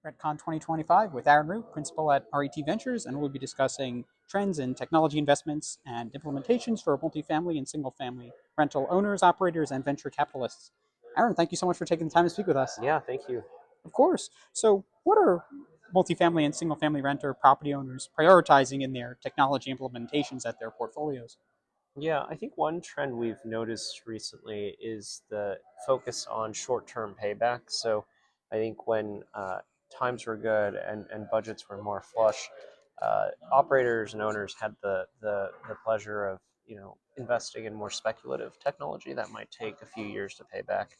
RETCon 2025 with Aaron Root, principal at RET Ventures, and we'll be discussing trends in technology investments and implementations for multifamily and single family rental owners, operators, and venture capitalists. Aaron, thank you so much for taking the time to speak with us. Yeah, thank you. Of course. So, what are multifamily and single family renter property owners prioritizing in their technology implementations at their portfolios? Yeah, I think one trend we've noticed recently is the focus on short-term payback. So I think when times were good and budgets were more flush, operators and owners had the pleasure of investing in more speculative technology that might take a few years to pay back.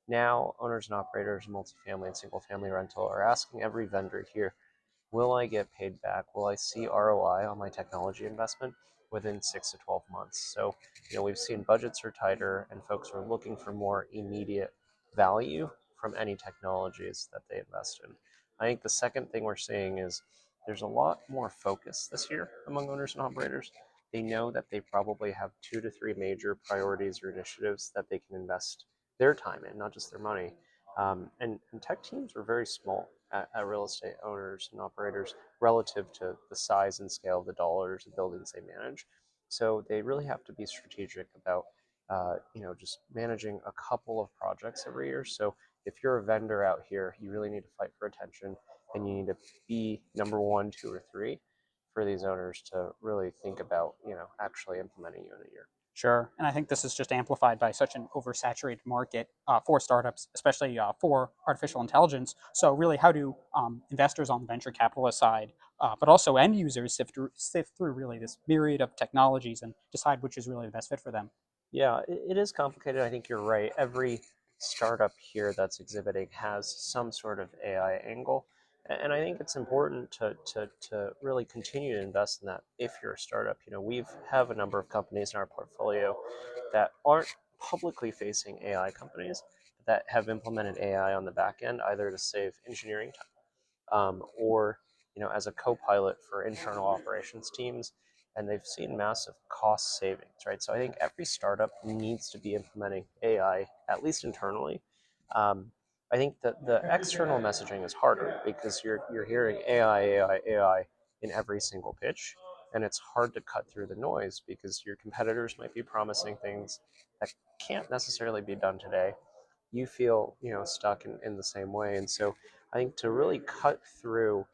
Now, owners and operators in multifamily and single-family rental are asking every vendor here, will I get paid back? Will I see ROI on my technology investment within 6 to 12 months? So, we've seen budgets are tighter and folks are looking for more immediate value from any technologies that they invest in. I think the second thing we're seeing is there's a lot more focus this year among owners and operators. They know that they probably have 2 to 3 major priorities or initiatives that they can invest their time in, not just their money. And tech teams are very small at real estate owners and operators relative to the size and scale of the dollars and buildings they manage. So they really have to be strategic about, just managing a couple of projects every year. So if you're a vendor out here, you really need to fight for attention, and you need to be number one, two, or three for these owners to really think about, actually implementing you in a year. Sure. And I think this is just amplified by such an oversaturated market for startups, especially for artificial intelligence. So, really, how do investors on the venture capitalist side, but also end users, sift through really this myriad of technologies and decide which is really the best fit for them? Yeah, it is complicated. I think you're right. Every startup here that's exhibiting has some sort of AI angle. And I think it's important to really continue to invest in that if you're a startup. We have a number of companies in our portfolio that aren't publicly facing AI companies that have implemented AI on the back end, either to save engineering time, or as a co-pilot for internal operations teams, and they've seen massive cost savings, right? So I think every startup needs to be implementing AI, at least internally. um, I think that the external messaging is harder because you're hearing AI in every single pitch, and it's hard to cut through the noise because your competitors might be promising things that can't necessarily be done today. You feel stuck in the same way. And so I think to really cut through,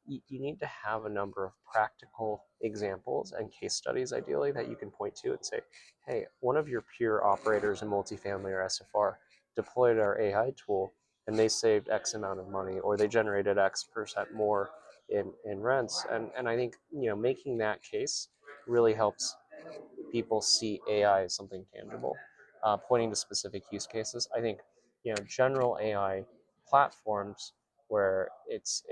you need to have a number of practical examples and case studies, ideally, that you can point to and say, hey, one of your peer operators in multifamily or SFR deployed our AI tool and they saved X amount of money, or they generated X% more in rents. And I think making that case really helps people see AI as something tangible, pointing to specific use cases. I think general AI platforms where it's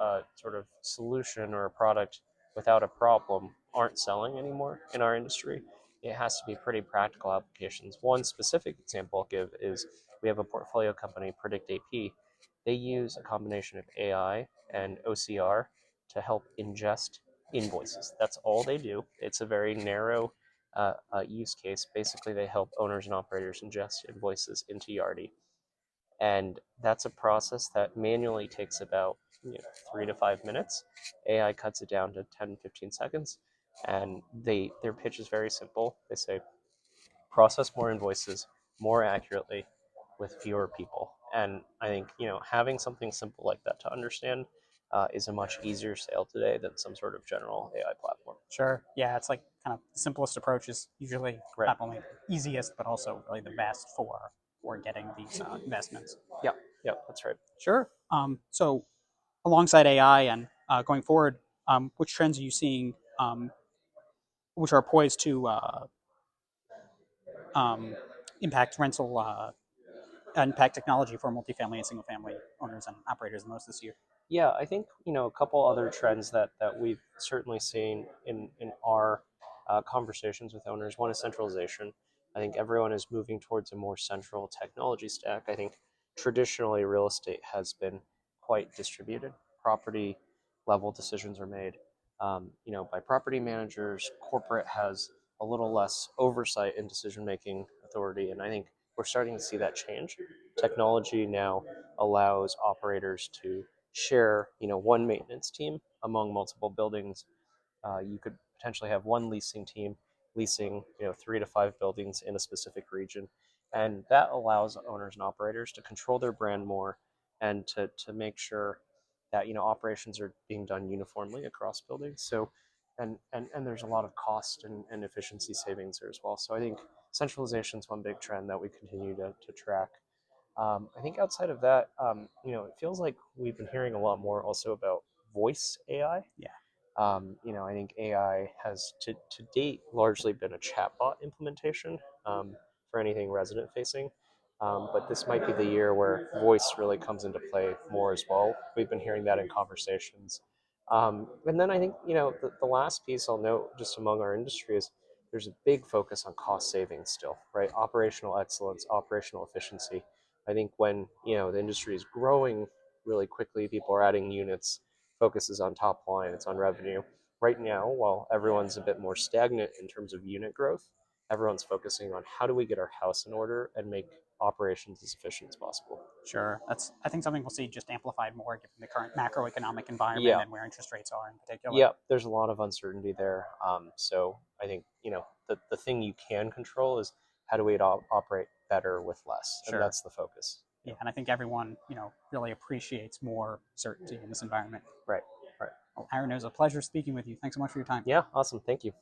a sort of solution or a product without a problem aren't selling anymore in our industry. It has to be pretty practical applications. One specific example I'll give is we have a portfolio company, Predict AP. They use a combination of AI and OCR to help ingest invoices. That's all they do. It's a very narrow use case. Basically, they help owners and operators ingest invoices into Yardi, and that's a process that manually takes about 3 to 5 minutes. AI cuts it down to 10, 15 seconds, and their pitch is very simple. They say process more invoices more accurately with fewer people. And I think having something simple like that to understand is a much easier sale today than some sort of general AI platform. Sure. Yeah, it's like kind of the simplest approach is usually Right. not only easiest, but also really the best for getting these investments. Yeah. Yeah. That's right. Sure. So, alongside AI and going forward, which trends are you seeing which are poised to um, impact rental, impact technology for multifamily and single family owners and operators the most this year? Yeah, I think a couple other trends that we've certainly seen in our conversations with owners. One is centralization. I think everyone is moving towards a more central technology stack. I think traditionally real estate has been quite distributed. Property level decisions are made, by property managers. Corporate has a little less oversight and decision making authority, and I think we're starting to see that change. Technology now allows operators to share, one maintenance team among multiple buildings. You could potentially have one leasing team leasing, 3 to 5 buildings in a specific region, and that allows owners and operators to control their brand more and to make sure that operations are being done uniformly across buildings. So, and there's a lot of cost and efficiency savings there as well. So I think centralization is one big trend that we continue to track. I think outside of that, it feels like we've been hearing a lot more also about voice AI. Yeah, I think AI has to date largely been a chatbot implementation for anything resident facing. But this might be the year where voice really comes into play more as well. We've been hearing that in conversations. And then I think, the last piece I'll note just among our industry is there's a big focus on cost savings still, right? Operational excellence, operational efficiency. I think when, the industry is growing really quickly, people are adding units, focuses on top line, it's on revenue. Right now, while everyone's a bit more stagnant in terms of unit growth, everyone's focusing on how do we get our house in order and make operations as efficient as possible. sure. That's, I think, something we'll see just amplified more given the current macroeconomic environment Yeah, and where interest rates are in particular. yeah, there's a lot of uncertainty there. So I think, the thing you can control is how do we operate better with less, and Sure. that's the focus. Yeah, and I think everyone, really appreciates more certainty in this environment. Right, right. Well, Aaron, it was a pleasure speaking with you. Thanks so much for your time. Yeah, awesome. Thank you.